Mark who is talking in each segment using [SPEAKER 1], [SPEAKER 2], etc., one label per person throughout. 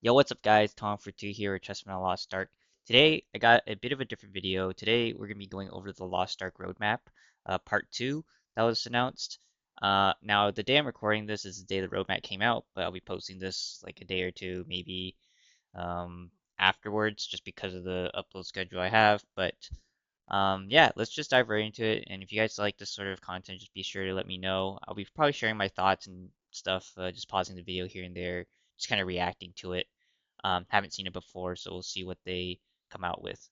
[SPEAKER 1] Yo, what's up, guys? Tom for 2 here at Chessman on Lost Ark. Today, I got a bit of a different video. Today, we're going to be going over the Lost Ark roadmap, part 2 that was announced. Now, the day I'm recording this is the day the roadmap came out, but I'll be posting this like a day or two, maybe afterwards, just because of the upload schedule I have. But yeah, let's just dive right into it. And if you guys like this sort of content, just be sure to let me know. I'll be probably sharing my thoughts and stuff, just pausing the video here and there, just kind of reacting to it. Haven't seen it before, so we'll see what they come out with.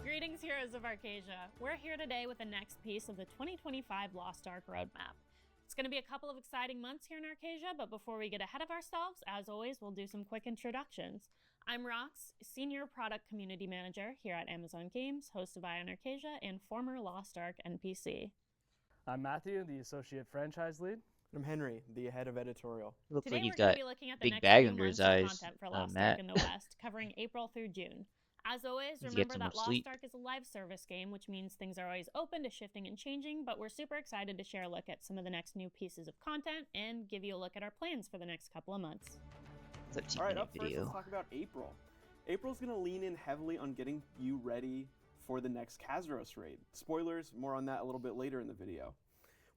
[SPEAKER 2] Greetings, heroes of Arcasia. We're here today with the next piece of the 2025 Lost Ark roadmap. It's going to be a couple of exciting months here in Arcasia, but before we get ahead of ourselves, as always, we'll do some quick introductions. I'm Rox, Senior Product Community Manager here at Amazon Games, host of Eye on Arcasia, and former Lost Ark NPC.
[SPEAKER 3] I'm Matthew, the Associate Franchise Lead.
[SPEAKER 4] I'm Henry, the head of editorial.
[SPEAKER 1] Looks
[SPEAKER 2] Today
[SPEAKER 1] like he's
[SPEAKER 2] we're going to
[SPEAKER 1] got
[SPEAKER 2] be looking at the
[SPEAKER 1] big
[SPEAKER 2] next
[SPEAKER 1] bag
[SPEAKER 2] few
[SPEAKER 1] under his
[SPEAKER 2] months of
[SPEAKER 1] eyes,
[SPEAKER 2] content for Lost
[SPEAKER 1] Matt.
[SPEAKER 2] Ark in the West, covering April through June. As always,
[SPEAKER 1] Needs to get
[SPEAKER 2] remember
[SPEAKER 1] some
[SPEAKER 2] that
[SPEAKER 1] more
[SPEAKER 2] Lost
[SPEAKER 1] sleep.
[SPEAKER 2] Ark is a live service game, which means things are always open to shifting and changing, but we're super excited to share a look at some of the next new pieces of content and give you a look at our plans for the next couple of months.
[SPEAKER 1] 13
[SPEAKER 4] All right,
[SPEAKER 1] minute
[SPEAKER 4] up first,
[SPEAKER 1] video.
[SPEAKER 4] let's talk about April. April's going to lean in heavily on getting you ready for the next Kazros raid. Spoilers, more on that a little bit later in the video.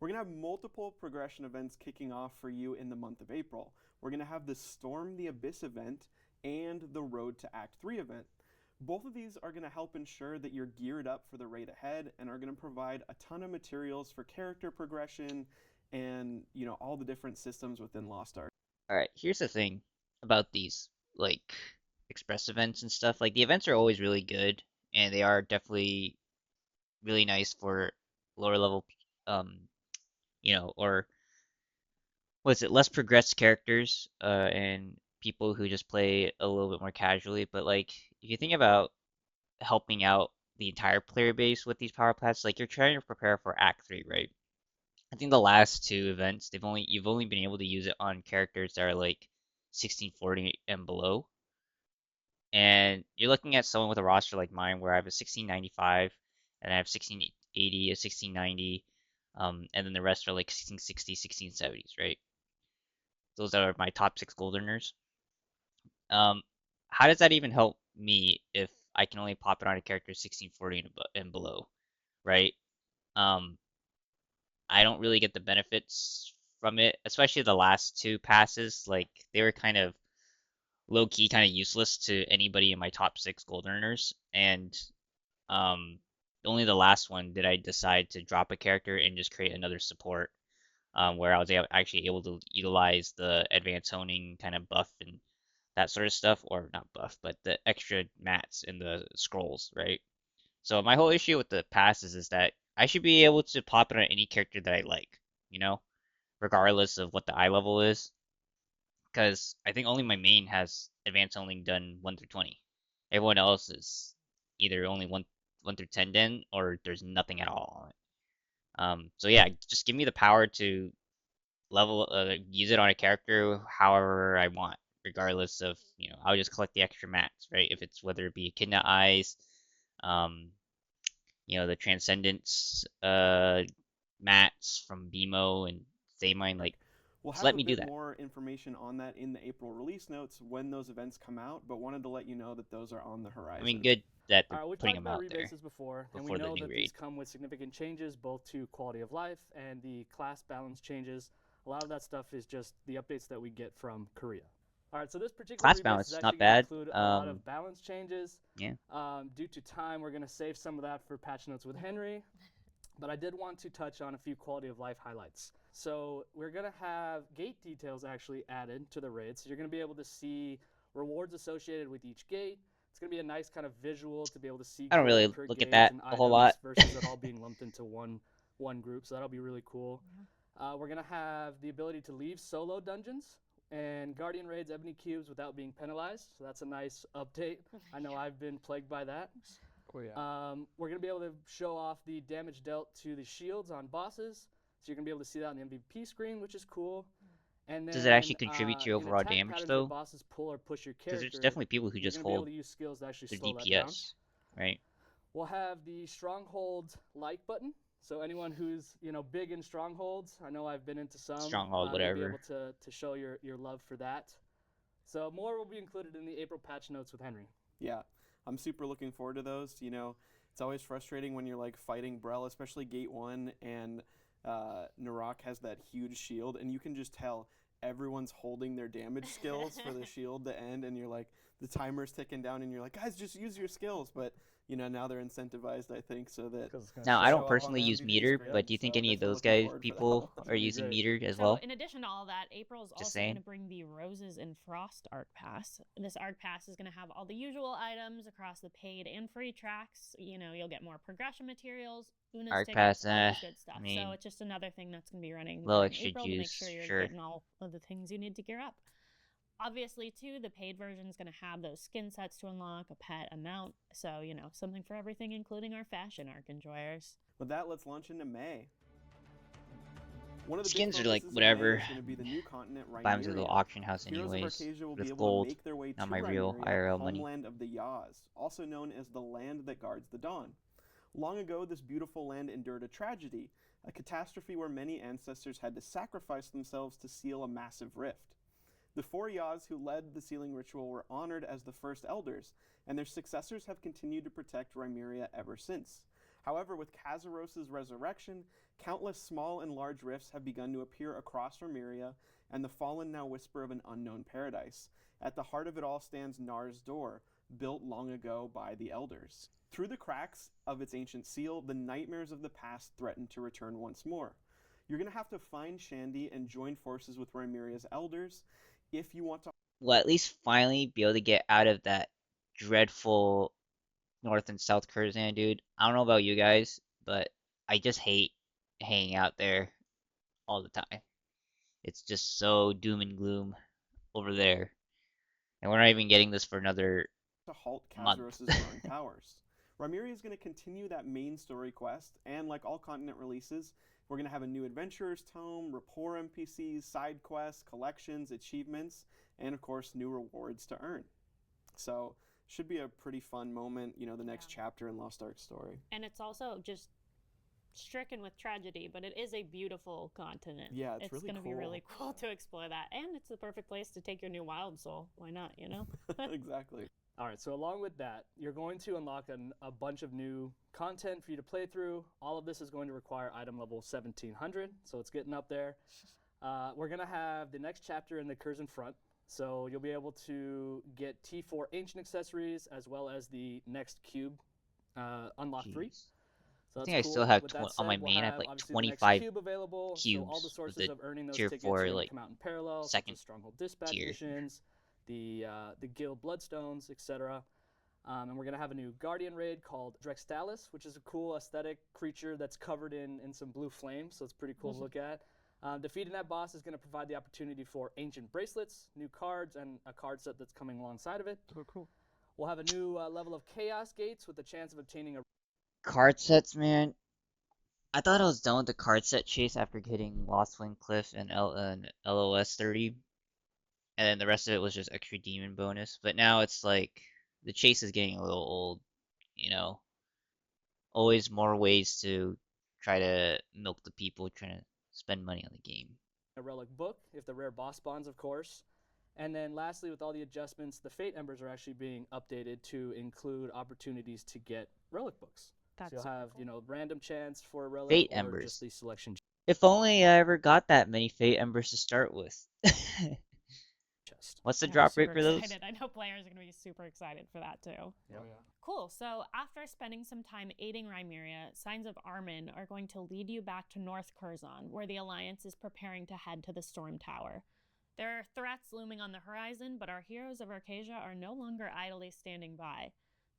[SPEAKER 4] We're going to have multiple progression events kicking off for you in the month of April. We're going to have the Storm the Abyss event and the Road to Act 3 event. Both of these are going to help ensure that you're geared up for the raid ahead and are going to provide a ton of materials for character progression and, all the different systems within Lost Ark.
[SPEAKER 1] Alright, here's the thing about these, like, express events and stuff. Like, the events are always really good, and they are definitely really nice for lower level, um, or was it less progressed characters and people who just play a little bit more casually. But like if you think about helping out the entire player base with these power plats, like you're trying to prepare for Act 3, right? I think the last two events you've only been able to use it on characters that are like 1640 and below. And you're looking at someone with a roster like mine where I have a 1695 and I have 1680, a 1690, and then the rest are like 1660, 1670s, right? Those are my top 6 gold earners. How does that even help me if I can only pop it on a character 1640 and below, right? Um, I don't really get the benefits from it, especially the last two passes. Like they were kind of low key, kind of useless to anybody in my top 6 gold earners, and only the last one did I decide to drop a character and just create another support, where I was actually able to utilize the advanced honing kind of buff and that sort of stuff, or not buff, but the extra mats in the scrolls, right? So my whole issue with the passes is that I should be able to pop it on any character that I like, you know, regardless of what the eye level is, because I think only my main has advanced honing done 1 through 20. Everyone else is either only 1 through 10 done, or there's nothing at all on it. So yeah, just give me the power to use it on a character however I want, regardless of, I'll just collect the extra mats, right? If it's whether it be Echidna Eyes, um, the Transcendence mats from BMO and Zaymine, like,
[SPEAKER 4] We'll
[SPEAKER 1] just
[SPEAKER 4] have
[SPEAKER 1] let
[SPEAKER 4] a
[SPEAKER 1] me do
[SPEAKER 4] bit
[SPEAKER 1] that.
[SPEAKER 4] more information on that in the April release notes when those events come out, but wanted to let you know that those are on the horizon.
[SPEAKER 1] I mean, good that
[SPEAKER 3] All
[SPEAKER 1] they're
[SPEAKER 3] right, we've
[SPEAKER 1] putting
[SPEAKER 3] talked
[SPEAKER 1] them
[SPEAKER 3] about
[SPEAKER 1] out there
[SPEAKER 3] rebases before, and we
[SPEAKER 1] before the
[SPEAKER 3] know
[SPEAKER 1] new
[SPEAKER 3] that
[SPEAKER 1] raid.
[SPEAKER 3] these come with significant changes, both to quality of life and the class balance changes. A lot of that stuff is just the updates that we get from Korea. All right, so this particular
[SPEAKER 1] Class
[SPEAKER 3] rebase
[SPEAKER 1] balance
[SPEAKER 3] is
[SPEAKER 1] is
[SPEAKER 3] actually
[SPEAKER 1] not
[SPEAKER 3] going to
[SPEAKER 1] bad.
[SPEAKER 3] include a lot of balance changes.
[SPEAKER 1] Yeah.
[SPEAKER 3] Due to time, we're going to save some of that for patch notes with Henry. But I did want to touch on a few quality of life highlights. So we're going to have gate details actually added to the raid. So you're going to be able to see rewards associated with each gate. It's going to be a nice kind of visual to be able to see
[SPEAKER 1] I don't
[SPEAKER 3] gold
[SPEAKER 1] really
[SPEAKER 3] per
[SPEAKER 1] look at
[SPEAKER 3] gate
[SPEAKER 1] that
[SPEAKER 3] and
[SPEAKER 1] a whole
[SPEAKER 3] items
[SPEAKER 1] lot.
[SPEAKER 3] versus it all being lumped into one group. So that'll be really cool. We're going to have the ability to leave solo dungeons and Guardian raids Ebony Cubes without being penalized. So that's a nice update. I know I've been plagued by that.
[SPEAKER 4] Oh, yeah.
[SPEAKER 3] We're going to be able to show off the damage dealt to the shields on bosses. So you're going to be able to see that on the MVP screen, which is cool. And then,
[SPEAKER 1] Does it actually contribute to your
[SPEAKER 3] in
[SPEAKER 1] overall
[SPEAKER 3] attack
[SPEAKER 1] damage,
[SPEAKER 3] patterns where
[SPEAKER 1] though?
[SPEAKER 3] bosses pull or push your
[SPEAKER 1] Because there's
[SPEAKER 3] character,
[SPEAKER 1] definitely people who
[SPEAKER 3] you're
[SPEAKER 1] just
[SPEAKER 3] going to be able
[SPEAKER 1] hold
[SPEAKER 3] to use skills to actually
[SPEAKER 1] their
[SPEAKER 3] slow that down.
[SPEAKER 1] DPS, right?
[SPEAKER 3] We'll have the Stronghold like button. So anyone who's big in Strongholds, I know I've been into some.
[SPEAKER 1] Stronghold,
[SPEAKER 3] You'll be
[SPEAKER 1] whatever.
[SPEAKER 3] able to show your love for that. So more will be included in the April patch notes with Henry.
[SPEAKER 4] Yeah, I'm super looking forward to those. You know, it's always frustrating when you're like fighting Brell, especially Gate 1, and Narok has that huge shield, and you can just tell everyone's holding their damage skills for the shield to end, and you're like, the timer's ticking down, and you're like, guys, just use your skills. But, you know, now they're incentivized, I think, so that
[SPEAKER 1] Now, I
[SPEAKER 4] show
[SPEAKER 1] don't
[SPEAKER 4] up on
[SPEAKER 1] personally
[SPEAKER 4] the
[SPEAKER 1] use
[SPEAKER 4] MVP
[SPEAKER 1] meter,
[SPEAKER 4] screen,
[SPEAKER 1] but do you think
[SPEAKER 4] so
[SPEAKER 1] any of
[SPEAKER 4] definitely
[SPEAKER 1] those
[SPEAKER 4] looking
[SPEAKER 1] guys,
[SPEAKER 4] forward for that.
[SPEAKER 1] people,
[SPEAKER 3] That's
[SPEAKER 1] are
[SPEAKER 3] gonna be
[SPEAKER 1] using
[SPEAKER 3] great.
[SPEAKER 1] meter as
[SPEAKER 2] So,
[SPEAKER 1] well?
[SPEAKER 2] in addition to all that, April is
[SPEAKER 1] Just
[SPEAKER 2] also
[SPEAKER 1] saying.
[SPEAKER 2] going to bring the Roses and Frost Arc Pass. This Arc Pass is going to have all the usual items across the paid and free tracks. You know, you'll get more progression materials, Una's
[SPEAKER 1] Arc
[SPEAKER 2] tickets,
[SPEAKER 1] Pass,
[SPEAKER 2] all this good stuff.
[SPEAKER 1] I mean,
[SPEAKER 2] So, it's just another thing that's going to be running
[SPEAKER 1] little
[SPEAKER 2] during
[SPEAKER 1] extra
[SPEAKER 2] April to make
[SPEAKER 1] juice,
[SPEAKER 2] sure you're
[SPEAKER 1] sure.
[SPEAKER 2] getting all of the things you need to gear up. Obviously, too, the paid version is going to have those skin sets to unlock, a pet, a mount. So, you know, something for everything, including our fashion arc enjoyers.
[SPEAKER 4] With that, let's launch into May. One of the
[SPEAKER 1] Skins
[SPEAKER 4] big
[SPEAKER 1] are like
[SPEAKER 4] focuses in May
[SPEAKER 1] whatever.
[SPEAKER 4] is going to be the new continent,
[SPEAKER 1] Buy them to the
[SPEAKER 4] Rhymeria.
[SPEAKER 1] auction house
[SPEAKER 4] Heroes of
[SPEAKER 1] anyways.
[SPEAKER 4] Arcasia will be
[SPEAKER 1] With
[SPEAKER 4] able
[SPEAKER 1] gold,
[SPEAKER 4] to make their way to
[SPEAKER 1] not my real
[SPEAKER 4] Rhymeria,
[SPEAKER 1] IRL money.
[SPEAKER 4] homeland of the Yaz, also known as the land that guards the dawn. Long ago, this beautiful land endured a tragedy, a catastrophe where many ancestors had to sacrifice themselves to seal a massive rift. The 4 Yaz who led the sealing ritual were honored as the first elders, and their successors have continued to protect Rhymeria ever since. However, with Kazaros' resurrection, countless small and large rifts have begun to appear across Rhymeria, and the Fallen now whisper of an unknown paradise. At the heart of it all stands Nar's Door, built long ago by the elders. Through the cracks of its ancient seal, the nightmares of the past threaten to return once more. You're going to have to find Shandy and join forces with Rhymeria's elders if you want to.
[SPEAKER 1] Well, at least finally be able to get out of that dreadful North and South Kurdistan, dude. I don't know about you guys, but I just hate hanging out there all the time. It's just so doom and gloom over there. And we're not even getting this for another
[SPEAKER 4] To halt
[SPEAKER 1] month.
[SPEAKER 4] Kazaros' growing powers. Rhymeria is going to continue that main story quest, and like all continent releases, we're going to have a new Adventurer's Tome, rapport NPCs, side quests, collections, achievements, and of course, new rewards to earn. So, should be a pretty fun moment, you know, the next chapter in Lost Ark story.
[SPEAKER 2] And it's also just stricken with tragedy, but it is a beautiful continent.
[SPEAKER 4] Yeah, it's really
[SPEAKER 2] going to be
[SPEAKER 4] cool.
[SPEAKER 2] really cool to explore that. And it's the perfect place to take your new wild soul. Why not, you know?
[SPEAKER 4] Exactly.
[SPEAKER 3] All right, so along with that, you're going to unlock a bunch of new content for you to play through. All of this is going to require item level 1700, so it's getting up there. We're going to have the next chapter in the Curzon Front, so you'll be able to get T4 ancient accessories as well as the next cube, Unlock 3.
[SPEAKER 1] Jeez.
[SPEAKER 3] So
[SPEAKER 1] I
[SPEAKER 3] that's
[SPEAKER 1] think I
[SPEAKER 3] cool.
[SPEAKER 1] still have
[SPEAKER 3] With that
[SPEAKER 1] on my
[SPEAKER 3] said, we'll
[SPEAKER 1] main, I have
[SPEAKER 3] have
[SPEAKER 1] like
[SPEAKER 3] obviously the next
[SPEAKER 1] 25
[SPEAKER 3] cube available, so all the
[SPEAKER 1] cubes with
[SPEAKER 3] sources
[SPEAKER 1] the
[SPEAKER 3] of earning those
[SPEAKER 1] tier
[SPEAKER 3] tickets
[SPEAKER 1] 4
[SPEAKER 3] are going
[SPEAKER 1] like
[SPEAKER 3] to come out in parallel, such
[SPEAKER 1] second
[SPEAKER 3] as Stronghold Dispatch
[SPEAKER 1] tier.
[SPEAKER 3] missions, the Guild Bloodstones, etc. And we're going to have a new Guardian raid called Drextalis, which is a cool aesthetic creature that's covered in some blue flame, so it's pretty cool to look at. Defeating that boss is going to provide the opportunity for ancient bracelets, new cards, and a card set that's coming alongside of it.
[SPEAKER 1] Oh, cool.
[SPEAKER 3] We'll have a new level of Chaos Gates with the chance of obtaining a
[SPEAKER 1] Card sets, man. I thought I was done with the card set chase after hitting Lost Flame Cliff and LOS 30, and then the rest of it was just extra demon bonus. But now it's like the chase is getting a little old, you know. Always more ways to try to milk the people trying to spend money on the game.
[SPEAKER 3] relic book, if the rare boss spawns, of course. And then lastly, with all the adjustments, the Fate Embers are actually being updated to include opportunities to get relic books.
[SPEAKER 2] That's
[SPEAKER 3] so you'll have,
[SPEAKER 2] cool.
[SPEAKER 3] you know, random chance for a relic
[SPEAKER 1] Fate
[SPEAKER 3] or
[SPEAKER 1] Embers.
[SPEAKER 3] just the selection
[SPEAKER 1] If only I ever got that many Fate Embers to start with.
[SPEAKER 3] chest.
[SPEAKER 1] What's the
[SPEAKER 2] Yeah, I'm
[SPEAKER 1] drop rate
[SPEAKER 2] super
[SPEAKER 1] for those?
[SPEAKER 2] excited. I know players are going to be super excited for that too.
[SPEAKER 3] Oh, yeah.
[SPEAKER 2] Cool. So after spending some time aiding Rhymeria, Signs of Armin are going to lead you back to North Curzon, where the Alliance is preparing to head to the Storm Tower. There are threats looming on the horizon, but our heroes of Arcasia are no longer idly standing by.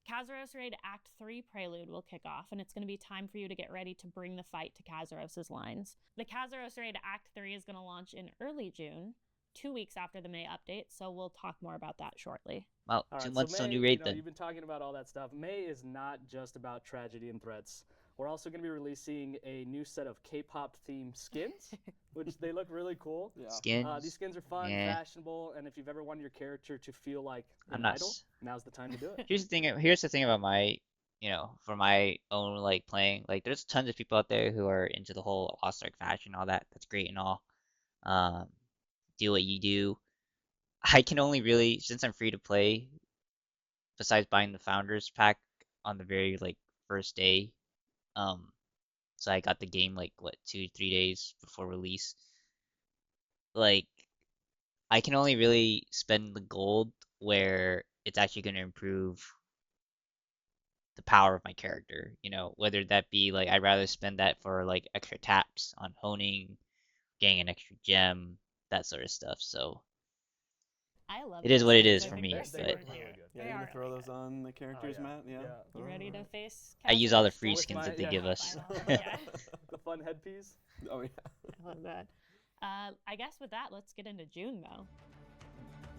[SPEAKER 2] Kazaros Raid Act 3 Prelude will kick off, and it's going to be time for you to get ready to bring the fight to Kazaros' lines. The Kazaros Raid Act 3 is going to launch in early June, 2 weeks after the May update, so we'll talk more about that shortly.
[SPEAKER 1] Well,
[SPEAKER 3] All
[SPEAKER 1] 2
[SPEAKER 3] right,
[SPEAKER 1] months
[SPEAKER 3] so
[SPEAKER 1] till
[SPEAKER 3] May,
[SPEAKER 1] new raid
[SPEAKER 3] you know,
[SPEAKER 1] then.
[SPEAKER 3] you've been talking about all that stuff. May is not just about tragedy and threats. We're also going to be releasing a new set of K-pop themed skins, which they look really cool.
[SPEAKER 4] Yeah.
[SPEAKER 1] Skins.
[SPEAKER 3] These skins are fun,
[SPEAKER 1] Yeah.
[SPEAKER 3] fashionable, and if you've ever wanted your character to feel like
[SPEAKER 1] I'm
[SPEAKER 3] an
[SPEAKER 1] not
[SPEAKER 3] idol,
[SPEAKER 1] s-
[SPEAKER 3] now's the time to do it.
[SPEAKER 1] Here's the thing about my, for my own like playing, like there's tons of people out there who are into the whole Lost Ark fashion, all that. That's great and all. Um, do what you do. I can only really, since I'm free to play, besides buying the Founders Pack on the very like first day, um, so I got the game like what 2, 3 days before release. Like I can only really spend the gold where it's actually going to improve the power of my character, whether that be like I'd rather spend that for like extra taps on honing, getting an extra gem, that sort of stuff. So
[SPEAKER 2] I love
[SPEAKER 1] it is
[SPEAKER 2] those
[SPEAKER 1] what it
[SPEAKER 2] skins.
[SPEAKER 1] is
[SPEAKER 2] I
[SPEAKER 1] for
[SPEAKER 2] think
[SPEAKER 1] me,
[SPEAKER 2] they're
[SPEAKER 3] They
[SPEAKER 1] but
[SPEAKER 2] super
[SPEAKER 3] look really
[SPEAKER 2] cute.
[SPEAKER 3] good.
[SPEAKER 4] Yeah,
[SPEAKER 2] They
[SPEAKER 4] you're
[SPEAKER 2] are
[SPEAKER 4] gonna throw
[SPEAKER 2] really
[SPEAKER 4] those
[SPEAKER 2] good.
[SPEAKER 4] on the characters,
[SPEAKER 3] yeah.
[SPEAKER 4] Matt? Yeah.
[SPEAKER 3] Yeah.
[SPEAKER 2] You ready to
[SPEAKER 4] Alright.
[SPEAKER 2] face
[SPEAKER 1] I use all the
[SPEAKER 2] Castros
[SPEAKER 1] free
[SPEAKER 2] just
[SPEAKER 1] skins
[SPEAKER 2] for
[SPEAKER 1] that they
[SPEAKER 3] yeah.
[SPEAKER 1] give
[SPEAKER 2] the
[SPEAKER 1] us.
[SPEAKER 2] final? Yeah,
[SPEAKER 3] The fun headpiece.
[SPEAKER 4] Oh yeah.
[SPEAKER 2] I love that. I guess with that, let's get into June though.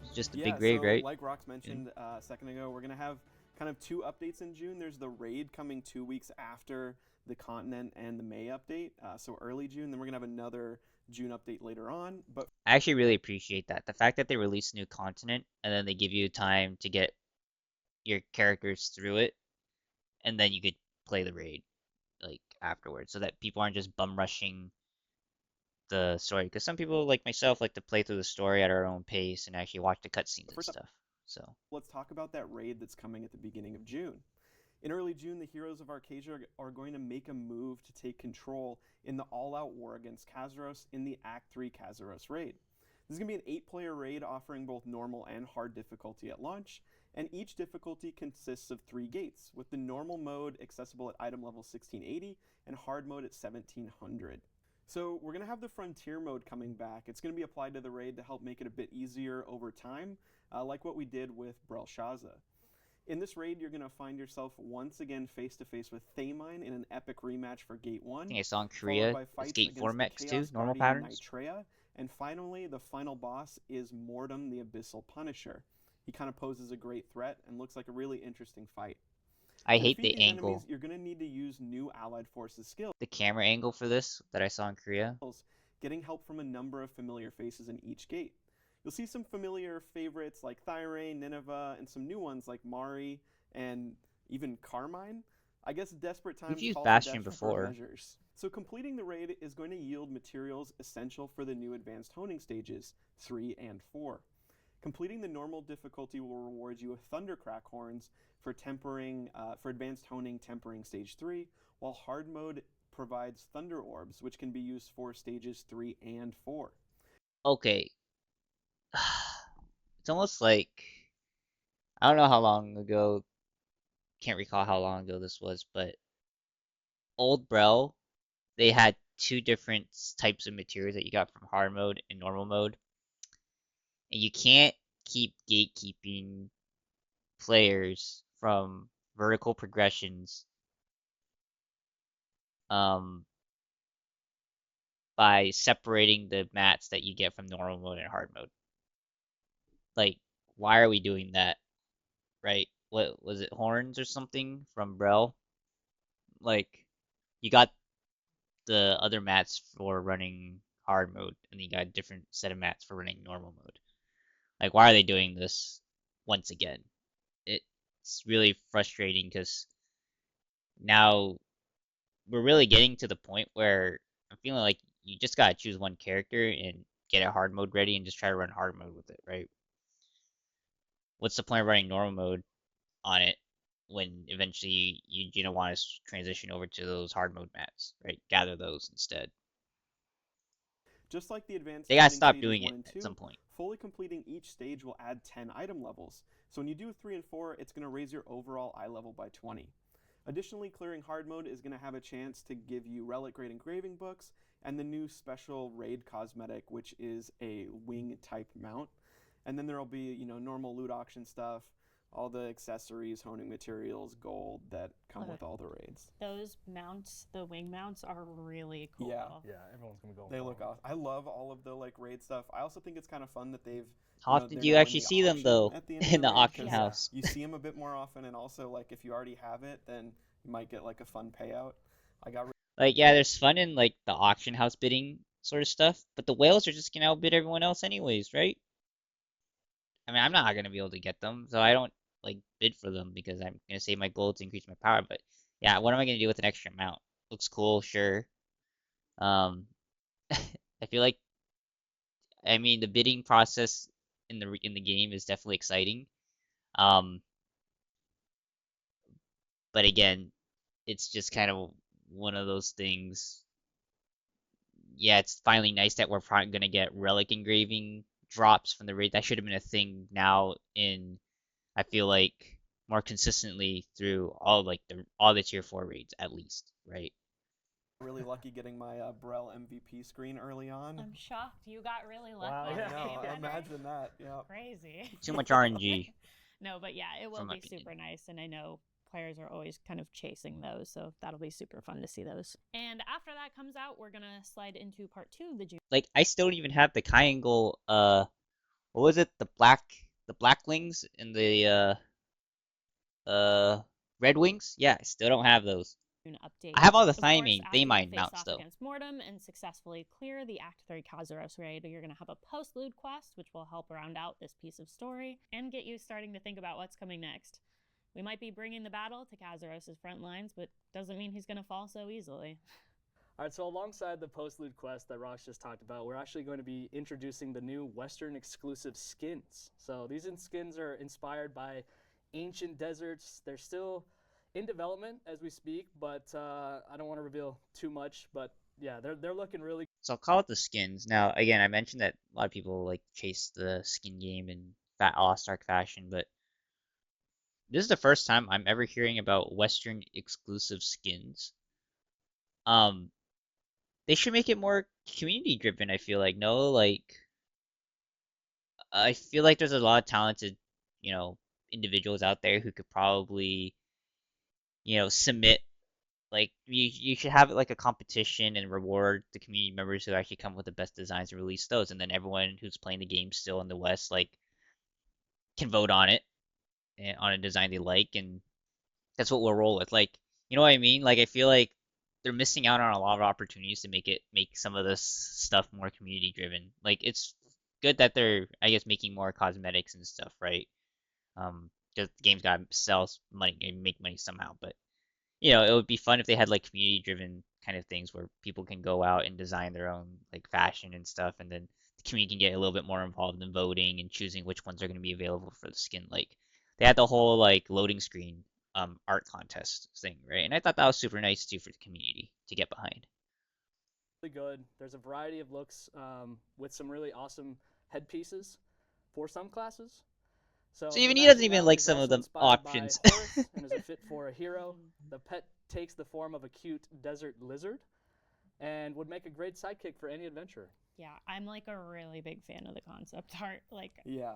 [SPEAKER 1] It's just a
[SPEAKER 4] Yeah,
[SPEAKER 1] big raid,
[SPEAKER 4] so
[SPEAKER 1] right?
[SPEAKER 4] like Rox mentioned a second ago, we're gonna have kind of two updates in June. There's the raid coming 2 weeks after the continent and the May update, so early June. Then we're gonna have another June update later on. But
[SPEAKER 1] I actually really appreciate that. The fact that they release a new continent and then they give you time to get your characters through it, and then you could play the raid like afterwards, so that people aren't just bum rushing the story. Because some people like myself like to play through the story at our own pace and actually watch the cutscenes and
[SPEAKER 4] first up,
[SPEAKER 1] stuff. So
[SPEAKER 4] let's talk about that raid that's coming at the beginning of June. In early June, the heroes of Arcasia are going to make a move to take control in the all-out war against Kazaros in the Act 3 Kazaros raid. This is going to be an 8-player raid offering both normal and hard difficulty at launch, and each difficulty consists of 3 gates, with the normal mode accessible at item level 1680 and hard mode at 1700. So we're going to have the Frontier mode coming back. It's going to be applied to the raid to help make it a bit easier over time, like what we did with Brelshaza. In this raid, you're going to find yourself once again face-to-face with Thamine in an epic rematch for Gate
[SPEAKER 1] I
[SPEAKER 4] 1,
[SPEAKER 1] think I saw in
[SPEAKER 4] followed
[SPEAKER 1] Korea
[SPEAKER 4] by
[SPEAKER 1] it's
[SPEAKER 4] fights
[SPEAKER 1] gate 4
[SPEAKER 4] against the
[SPEAKER 1] mechs too,
[SPEAKER 4] Chaos
[SPEAKER 1] normal
[SPEAKER 4] Guardian
[SPEAKER 1] patterns.
[SPEAKER 4] Nitrea, and finally, the final boss is Mordum the Abyssal Punisher. He kind of poses a great threat and looks like a really interesting fight.
[SPEAKER 1] I
[SPEAKER 4] To
[SPEAKER 1] hate
[SPEAKER 4] defeat
[SPEAKER 1] the
[SPEAKER 4] these
[SPEAKER 1] angle,
[SPEAKER 4] enemies, you're going to need to use new Allied Forces skills,
[SPEAKER 1] the camera angle for this that I saw in Korea.
[SPEAKER 4] getting help from a number of familiar faces in each gate. You'll see some familiar favorites like Thyrane, Nineveh, and some new ones like Mari and even Carmine. I guess desperate
[SPEAKER 1] We've
[SPEAKER 4] times
[SPEAKER 1] used
[SPEAKER 4] call for
[SPEAKER 1] Bastion
[SPEAKER 4] desperate
[SPEAKER 1] before.
[SPEAKER 4] measures. So completing the raid is going to yield materials essential for the new advanced honing stages, 3 and 4. Completing the normal difficulty will reward you with Thundercrack horns for advanced honing tempering stage 3, while hard mode provides Thunder Orbs, which can be used for stages 3 and 4.
[SPEAKER 1] Okay, it's almost like I don't know how long ago, can't recall how long ago this was, but old Brel, they had two different types of materials that you got from hard mode and normal mode, and you can't keep gatekeeping players from vertical progressions um by separating the mats that you get from normal mode and hard mode. Like, why are we doing that? Right? What was it, horns or something from Brel? Like, you got the other mats for running hard mode, and you got a different set of mats for running normal mode. Like, why are they doing this once again? It's really frustrating because now we're really getting to the point where I'm feeling like you just gotta choose one character and get a hard mode ready and just try to run hard mode with it, right? What's the point of running normal mode on it when eventually you don't want to transition over to those hard mode mats, right? Gather those instead.
[SPEAKER 4] Just like the advanced
[SPEAKER 1] They gotta
[SPEAKER 4] honing
[SPEAKER 1] stop
[SPEAKER 4] stages
[SPEAKER 1] doing
[SPEAKER 4] 1
[SPEAKER 1] it
[SPEAKER 4] and
[SPEAKER 1] at
[SPEAKER 4] 2,
[SPEAKER 1] some point.
[SPEAKER 4] fully completing each stage will add 10 item levels. So when you do 3 and 4, it's going to raise your overall eye level by 20. Additionally, clearing hard mode is going to have a chance to give you relic grade engraving books and the new special raid cosmetic, which is a wing type mount. And then there'll be, normal loot auction stuff, all the accessories, honing materials, gold that come with all the raids.
[SPEAKER 2] Those mounts, the wing mounts, are really cool.
[SPEAKER 4] Yeah.
[SPEAKER 3] Yeah, everyone's gonna go.
[SPEAKER 4] They look awesome. I love all of the raid stuff. I also think it's kind of fun that they've
[SPEAKER 1] How often
[SPEAKER 4] they're
[SPEAKER 1] do you
[SPEAKER 4] now in
[SPEAKER 1] actually
[SPEAKER 4] the
[SPEAKER 1] see them
[SPEAKER 4] auction
[SPEAKER 1] though
[SPEAKER 4] at the end of
[SPEAKER 1] in
[SPEAKER 4] the
[SPEAKER 1] the
[SPEAKER 4] raid,
[SPEAKER 1] auction
[SPEAKER 4] 'cause
[SPEAKER 1] house?
[SPEAKER 4] you see them a bit more often, and also like if you already have it, then you might get like a fun payout. I got
[SPEAKER 1] Like, yeah, there's fun in like the auction house bidding sort of stuff, but the whales are just gonna outbid everyone else anyways, right? I mean, I'm not gonna be able to get them, so I don't like bid for them because I'm gonna save my gold to increase my power. But yeah, what am I gonna do with an extra amount? Looks cool, sure. Um, I feel like, I mean, the bidding process in the game is definitely exciting. Um, but again, it's just kind of one of those things. Yeah, it's finally nice that we're probably gonna get relic engraving drops from the raid. That should have been a thing now in, I feel like, more consistently through all the tier 4 raids at least, right?
[SPEAKER 4] Really lucky getting my Brel MVP screen early on.
[SPEAKER 2] I'm shocked you got really lucky.
[SPEAKER 3] Wow,
[SPEAKER 4] I
[SPEAKER 3] yeah.
[SPEAKER 4] know,
[SPEAKER 2] Henry.
[SPEAKER 4] imagine that. Yeah.
[SPEAKER 2] Crazy.
[SPEAKER 1] Too much RNG,
[SPEAKER 2] No, but yeah, it will
[SPEAKER 1] from my
[SPEAKER 2] be
[SPEAKER 1] opinion.
[SPEAKER 2] super nice, and I know players are always kind of chasing those, so that'll be super fun to see those. And after that comes out, we're gonna slide into part 2 of the June.
[SPEAKER 1] Like, I still don't even have the triangle, what was it? The blacklings and the red wings? Yeah, I still don't have those.
[SPEAKER 2] Update.
[SPEAKER 1] I have all the
[SPEAKER 2] Of course,
[SPEAKER 1] Thymine,
[SPEAKER 2] after you
[SPEAKER 1] Thamine
[SPEAKER 2] face
[SPEAKER 1] mounts
[SPEAKER 2] off
[SPEAKER 1] though.
[SPEAKER 2] against Mortem and successfully clear the Act 3 Kazuros raid, you're going to have a post-loot quest, which will help round out this piece of story and get you starting to think about what's coming next. We might be bringing the battle to Kazuros' front lines, but doesn't mean he's going to fall so easily.
[SPEAKER 3] All right, so alongside the post-loot quest that Rox just talked about, we're actually going to be introducing the new Western exclusive skins. So these skins are inspired by ancient deserts. They're still in development as we speak, but I don't want to reveal too much. But yeah, they're looking really.
[SPEAKER 1] So I'll call it the skins. Now, again, I mentioned that a lot of people like chase the skin game in fat Lost-Ark fashion, but this is the first time I'm ever hearing about Western exclusive skins. Um, they should make it more community driven, I feel like. No, like I feel like there's a lot of talented, individuals out there who could probably, submit. Like you should have it like a competition and reward the community members who actually come with the best designs and release those, and then everyone who's playing the game still in the West like can vote on it and on a design they like, and that's what we'll roll with. Like, you know what I mean? Like I feel like they're missing out on a lot of opportunities to make some of this stuff more community driven. Like it's good that they're, I guess, making more cosmetics and stuff, right? Because the game's gotta sell money and make money somehow, but it would be fun if they had like community driven kind of things where people can go out and design their own like fashion and stuff, and then the community can get a little bit more involved in voting and choosing which ones are going to be available for the skin. Like they had the whole like loading screen art contest thing, right? And I thought that was super nice too for the community to get behind.
[SPEAKER 3] Really good. There's a variety of looks with some really awesome headpieces for some classes. So
[SPEAKER 1] So
[SPEAKER 3] the
[SPEAKER 1] even he doesn't
[SPEAKER 3] matching
[SPEAKER 1] even
[SPEAKER 3] mount
[SPEAKER 1] like
[SPEAKER 3] is
[SPEAKER 1] some of
[SPEAKER 3] also
[SPEAKER 1] the
[SPEAKER 3] inspired by
[SPEAKER 1] options.
[SPEAKER 3] Horus and is a fit for a hero. The pet takes the form of a cute desert lizard and would make a great sidekick for any adventurer.
[SPEAKER 2] Yeah, I'm like a really big fan of the concept art. Like,
[SPEAKER 4] Yeah.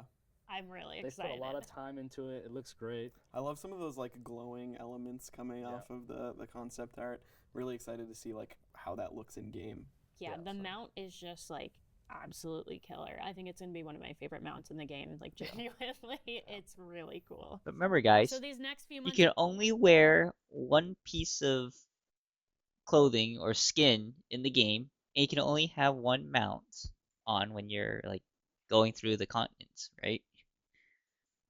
[SPEAKER 2] I'm really
[SPEAKER 3] They
[SPEAKER 2] excited.
[SPEAKER 3] put a lot of time into it. It looks great.
[SPEAKER 4] I love some of those like glowing elements coming off of the concept art. Really excited to see like how that looks in game.
[SPEAKER 2] Yeah, the
[SPEAKER 3] so-
[SPEAKER 2] mount is just like absolutely killer. I think it's gonna be one of my favorite mounts in the game. Like genuinely, it's really cool.
[SPEAKER 1] But remember, guys,
[SPEAKER 2] So these next few
[SPEAKER 1] you
[SPEAKER 2] months,
[SPEAKER 1] can only wear one piece of clothing or skin in the game, and you can only have one mount on when you're like going through the continents, right?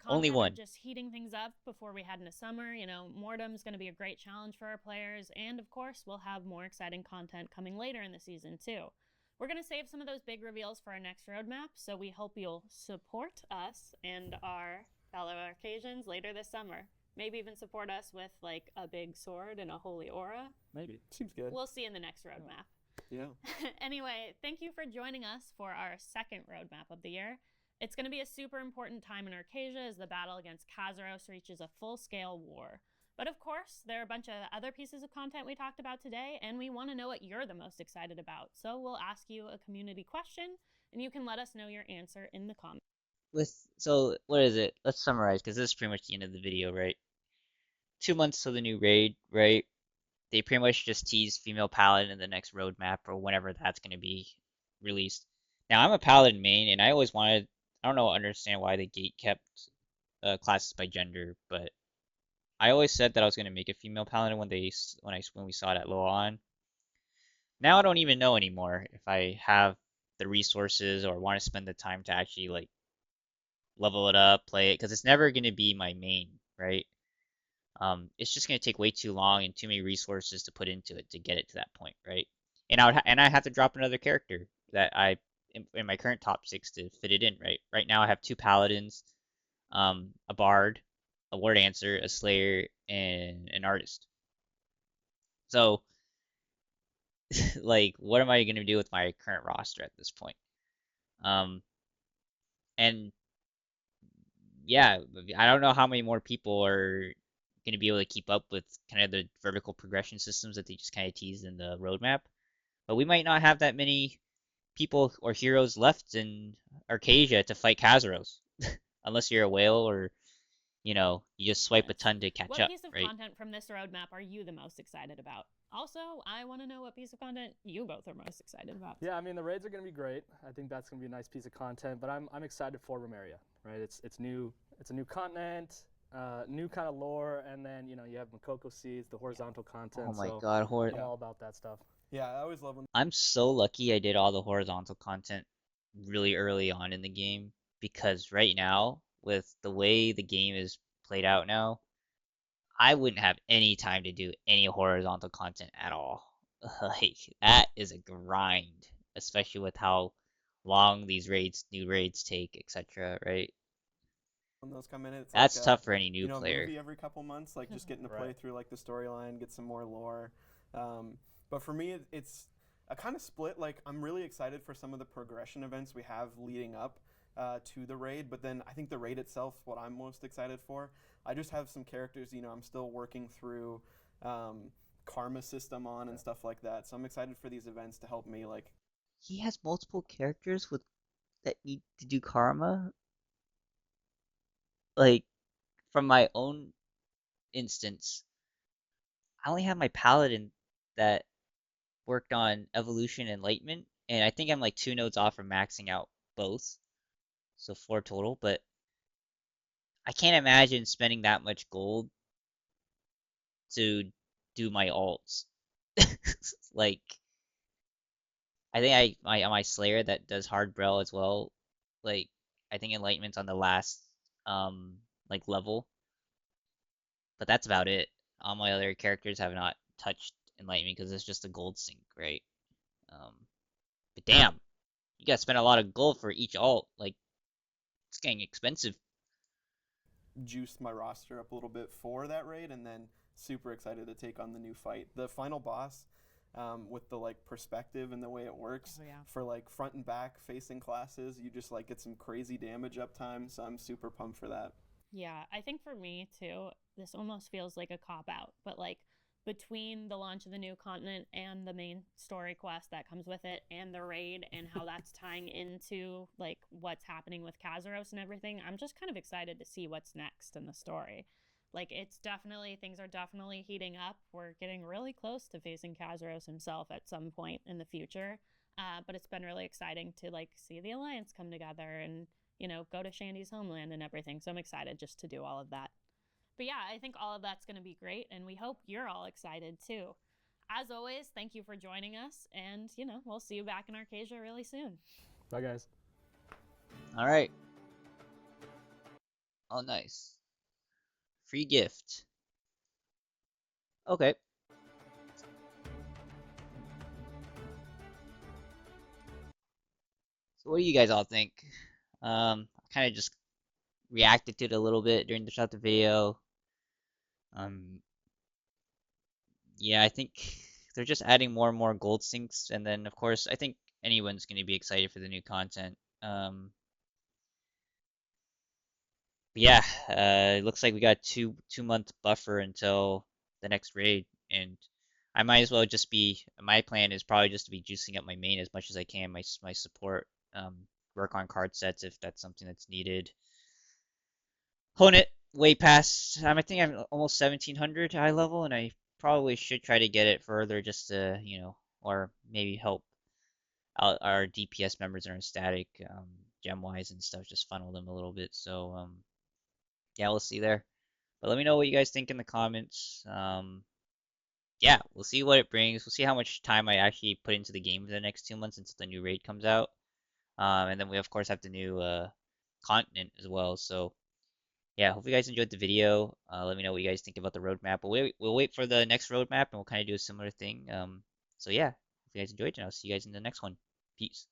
[SPEAKER 1] Only
[SPEAKER 2] content
[SPEAKER 1] one.
[SPEAKER 2] of just heating things up before we head into summer. Mortem's going to be a great challenge for our players, and of course, we'll have more exciting content coming later in the season too. We're going to save some of those big reveals for our next roadmap, so we hope you'll support us and our fellow Arcasians later this summer. Maybe even support us with like a big sword and a holy aura.
[SPEAKER 3] Maybe.
[SPEAKER 4] Seems good.
[SPEAKER 2] We'll see in the next roadmap.
[SPEAKER 4] Yeah.
[SPEAKER 2] Anyway, thank you for joining us for our second roadmap of the year. It's going to be a super important time in Arcasia as the battle against Kazuros reaches a full-scale war. But of course, there are a bunch of other pieces of content we talked about today, and we want to know what you're the most excited about. So we'll ask you a community question, and you can let us know your answer in the comments.
[SPEAKER 1] So what is it? Let's summarize because this is pretty much the end of the video, right? 2 months to the new raid, right? They pretty much just teased female paladin in the next roadmap or whenever that's going to be released. Now I'm a paladin main, and I always wanted. I don't know, understand why the gate kept classes by gender, but I always said that I was going to make a female paladin when we saw it at Loan. Now I don't even know anymore if I have the resources or want to spend the time to actually like level it up, play it, because it's never going to be my main, right? It's just going to take way too long and too many resources to put into it to get it to that point, right? And I have to drop another character that I in my current top 6 to fit it in, right? Right now I have 2 paladins, a bard, a war dancer, a slayer, and an artist. So, like, what am I gonna do with my current roster at this point? Um, and yeah, I don't know how many more people are gonna be able to keep up with kind of the vertical progression systems that they just kind of teased in the roadmap. But we might not have that many people or heroes left in Arcadia to fight Kazuros, unless you're a whale or you just swipe a
[SPEAKER 2] Yes.
[SPEAKER 1] ton to catch
[SPEAKER 2] What
[SPEAKER 1] up,
[SPEAKER 2] piece of
[SPEAKER 1] right?
[SPEAKER 2] content from this roadmap are you the most excited about? Also, I want to know what piece of content you both are most excited about.
[SPEAKER 3] Yeah, I mean the raids are going to be great. I think that's going to be a nice piece of content. But I'm excited for Romeria, right? It's new. It's a new continent, new kind of lore, and then you have Makoko seeds, the horizontal content.
[SPEAKER 1] Oh my
[SPEAKER 3] So
[SPEAKER 1] God,
[SPEAKER 3] I'm all about that stuff.
[SPEAKER 4] Yeah, I always love when.
[SPEAKER 1] I'm so lucky I did all the horizontal content really early on in the game because right now, with the way the game is played out now, I wouldn't have any time to do any horizontal content at all. Like, that is a grind, especially with how long these new raids take, etc., right?
[SPEAKER 4] When those come in, it's like
[SPEAKER 1] That's tough for any new
[SPEAKER 4] a
[SPEAKER 1] player.
[SPEAKER 4] movie every couple months, like just getting to play
[SPEAKER 3] Right.
[SPEAKER 4] through like the storyline, get some more lore. But for me, it's a kind of split. Like I'm really excited for some of the progression events we have leading up to the raid, but then I think the raid itself is what I'm most excited for. I just have some characters, I'm still working through karma system on and stuff like that. So I'm excited for these events to help me like.
[SPEAKER 1] He has multiple characters with that need to do karma. Like, from my own instance, I only have my paladin that worked on evolution and enlightenment, and I think I'm like 2 nodes off from maxing out both, so 4 total. But I can't imagine spending that much gold to do my alts. Like, I think my Slayer that does hard braille as well. Like, I think enlightenment's on the last like level, but that's about it. All my other characters have not touched enlightenment because it's just a gold sink, right? Um, but damn, you gotta spend a lot of gold for each alt. Like, it's getting expensive.
[SPEAKER 4] Juiced my roster up a little bit for that raid, and then super excited to take on the new fight. The final boss, with the like perspective and the way it works for like front and back facing classes, you just like get some crazy damage uptime. So I'm super pumped for that.
[SPEAKER 2] Yeah, I think for me too, this almost feels like a cop out, but like between the launch of the new continent and the main story quest that comes with it and the raid and how that's tying into like what's happening with Kazaros and everything, I'm just kind of excited to see what's next in the story. Like it's definitely things are definitely heating up. We're getting really close to facing Kazaros himself at some point in the future. But it's been really exciting to like see the alliance come together and go to Shandy's homeland and everything. So I'm excited just to do all of that. But yeah, I think all of that's going to be great, and we hope you're all excited too. As always, thank you for joining us, and we'll see you back in Arcadia really soon.
[SPEAKER 3] Bye, guys.
[SPEAKER 1] All right. Oh, nice. Free gift. Okay. So what do you guys all think? I kind of just reacted to it a little bit during the shot the video. Um, yeah, I think they're just adding more and more gold sinks, and then of course I think anyone's going to be excited for the new content. Yeah, it looks like we got two month buffer until the next raid, and I might as well just be. My plan is probably just to be juicing up my main as much as I can, my support, work on card sets if that's something that's needed. Hone it way past. I think I'm almost 1700 high level, and I probably should try to get it further just to or maybe help out our DPS members that are static, gem wise and stuff, just funnel them a little bit. So yeah, we'll see there. But let me know what you guys think in the comments. Yeah, we'll see what it brings. We'll see how much time I actually put into the game for the next 2 months until the new raid comes out. And then we of course have the new continent as well. So yeah, hope you guys enjoyed the video. Let me know what you guys think about the roadmap. We'll wait for the next roadmap and we'll kind of do a similar thing. So yeah, hope you guys enjoyed, and I'll see you guys in the next one. Peace.